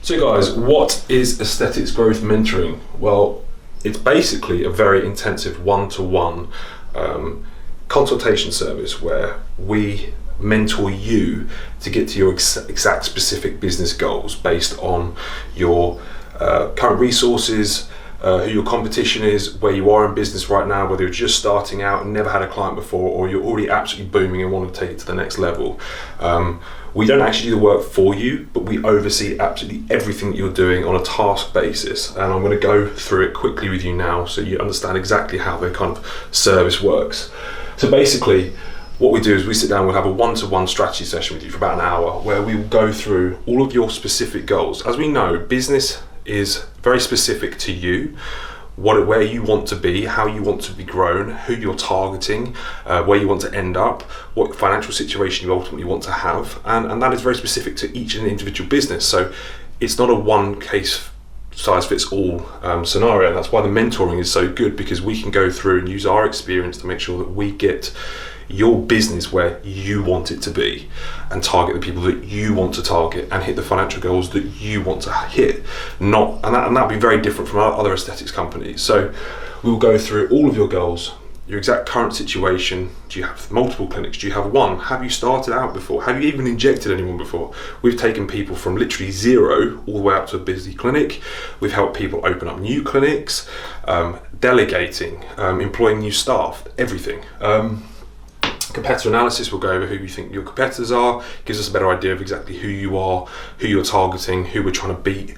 So guys, what is Aesthetics Growth Mentoring? Well, it's basically a very intensive one-to-one consultation service where we mentor you to get to your exact specific business goals based on your current resources, who your competition is, where you are in business right now, whether you're just starting out and never had a client before, or you're already absolutely booming and want to take it to the next level. We don't actually do the work for you, but we oversee absolutely everything that you're doing on a task basis. And I'm going to go through it quickly with you now so you understand exactly how the kind of service works. So basically, what we do is we sit down, we'll have a one-to-one strategy session with you for about an hour where we will go through all of your specific goals. As we know, business is very specific to you, where you want to be, how you want to be grown, who you're targeting, where you want to end up, what financial situation you ultimately want to have, and that is very specific to each individual business. So it's not a one case size fits all scenario. That's why the mentoring is so good, because we can go through and use our experience to make sure that we get your business where you want it to be and target the people that you want to target and hit the financial goals that you want to hit. And that'll be very different from other aesthetics companies. So we'll go through all of your goals, your exact current situation. Do you have multiple clinics? Do you have one? Have you started out before? Have you even injected anyone before? We've taken people from literally zero all the way up to a busy clinic. We've helped people open up new clinics, delegating, employing new staff, everything. Competitor analysis will go over who you think your competitors are, gives us a better idea of exactly who you are, who you're targeting, who we're trying to beat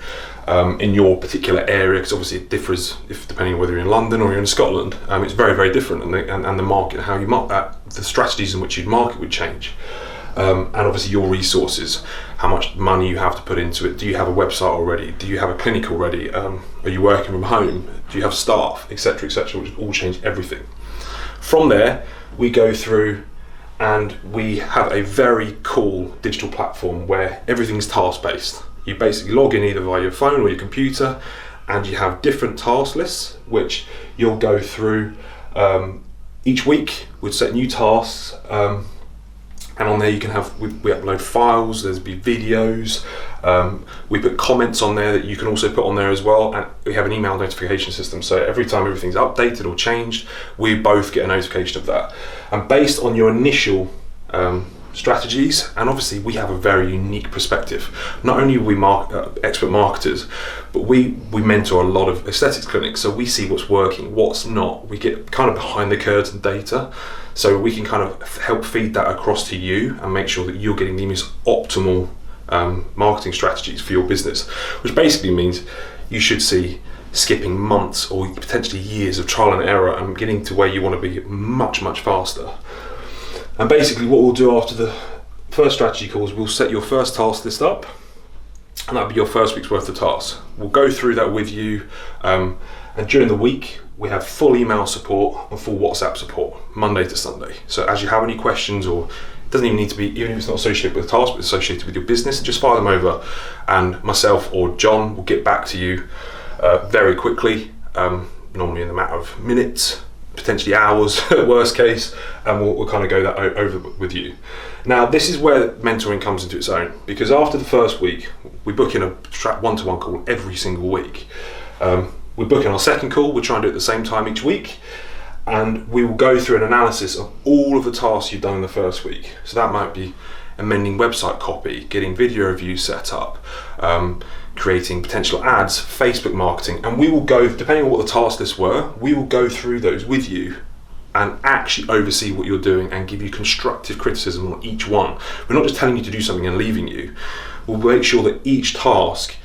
in your particular area, because obviously it differs depending on whether you're in London or you're in Scotland. It's very, very different, and the market, how you market that, the strategies in which you'd market would change. And obviously your resources, how much money you have to put into it. Do you have a website already? Do you have a clinic already? Are you working from home? Do you have staff, etc., which all change everything. From there, we go through and we have a very cool digital platform where everything's task-based. You basically log in either via your phone or your computer, and you have different task lists which you'll go through each week. We'd set new tasks, and on there you can have, we upload files, there's be videos, we put comments on there that you can also put on there as well, and we have an email notification system, so every time everything's updated or changed, we both get a notification of that. And based on your initial strategies, and obviously we have a very unique perspective. Not only are we expert marketers, but we mentor a lot of aesthetics clinics, so we see what's working, what's not. We get kind of behind the curtain data, so we can kind of help feed that across to you and make sure that you're getting the most optimal marketing strategies for your business, which basically means you should see skipping months or potentially years of trial and error and getting to where you want to be much, much faster. And basically what we'll do after the first strategy call is we'll set your first task list up, and that'll be your first week's worth of tasks. We'll go through that with you, and during the week we have full email support and full WhatsApp support, Monday to Sunday. So as you have any questions, or it doesn't even need to be, even if it's not associated with the task, but associated with your business, just fire them over, and myself or John will get back to you very quickly, normally in a matter of minutes, potentially hours at worst case, and we'll kind of go that over with you. Now, this is where mentoring comes into its own, because after the first week, we book in a one-to-one call every single week. We book in our second call, we'll try and do it at the same time each week, and we will go through an analysis of all of the tasks you've done in the first week. So that might be amending website copy, getting video reviews set up, creating potential ads, Facebook marketing, and we will go, depending on what the task lists were, we will go through those with you and actually oversee what you're doing and give you constructive criticism on each one. We're not just telling you to do something and leaving you. We'll make sure that each task,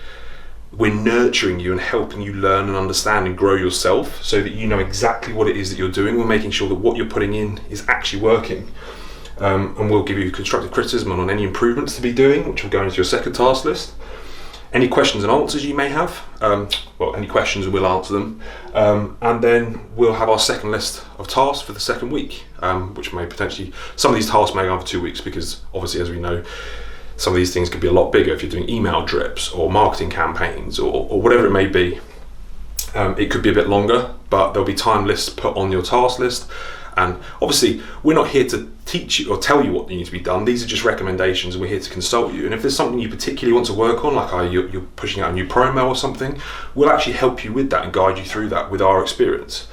we're nurturing you and helping you learn and understand and grow yourself so that you know exactly what it is that you're doing. We're making sure that what you're putting in is actually working. And we'll give you constructive criticism on any improvements to be doing, which will go into your second task list. Any questions and answers you may have, any questions, we'll answer them. And then we'll have our second list of tasks for the second week, which may potentially, some of these tasks may go on for 2 weeks, because obviously, as we know, some of these things could be a lot bigger if you're doing email drips or marketing campaigns or whatever it may be. It could be a bit longer, but there'll be time lists put on your task list, And obviously, we're not here to teach you or tell you what needs to be done. These are just recommendations, and we're here to consult you. And if there's something you particularly want to work on, like you're pushing out a new promo or something, we'll actually help you with that and guide you through that with our experience.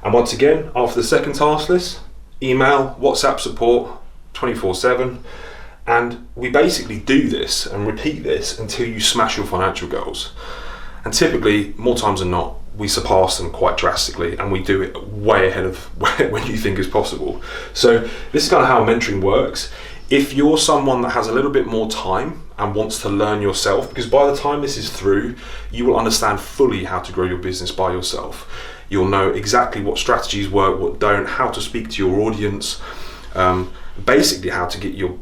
And once again, after the second task list, email, WhatsApp support 24/7. And we basically do this and repeat this until you smash your financial goals. And typically, more times than not, we surpass them quite drastically, and we do it way ahead of when you think is possible. So this is kind of how mentoring works. If you're someone that has a little bit more time and wants to learn yourself, because by the time this is through, you will understand fully how to grow your business by yourself. You'll know exactly what strategies work, what don't, how to speak to your audience, basically how to get your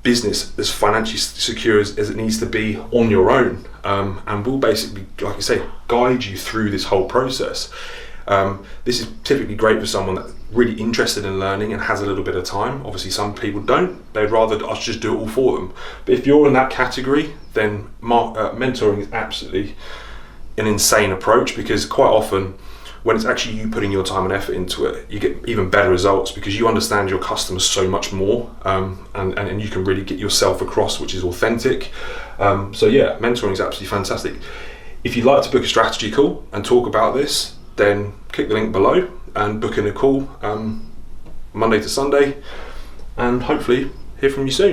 business as financially secure as it needs to be on your own, and we'll basically, like I say, guide you through this whole process. This is typically great for someone that's really interested in learning and has a little bit of time. Obviously some people don't, they'd rather us just do it all for them. But if you're in that category, then mentoring is absolutely an insane approach, because quite often when it's actually you putting your time and effort into it, you get even better results because you understand your customers so much more, and you can really get yourself across, which is authentic. So yeah, mentoring is absolutely fantastic. If you'd like to book a strategy call and talk about this, then click the link below and book in a call Monday to Sunday, and hopefully hear from you soon.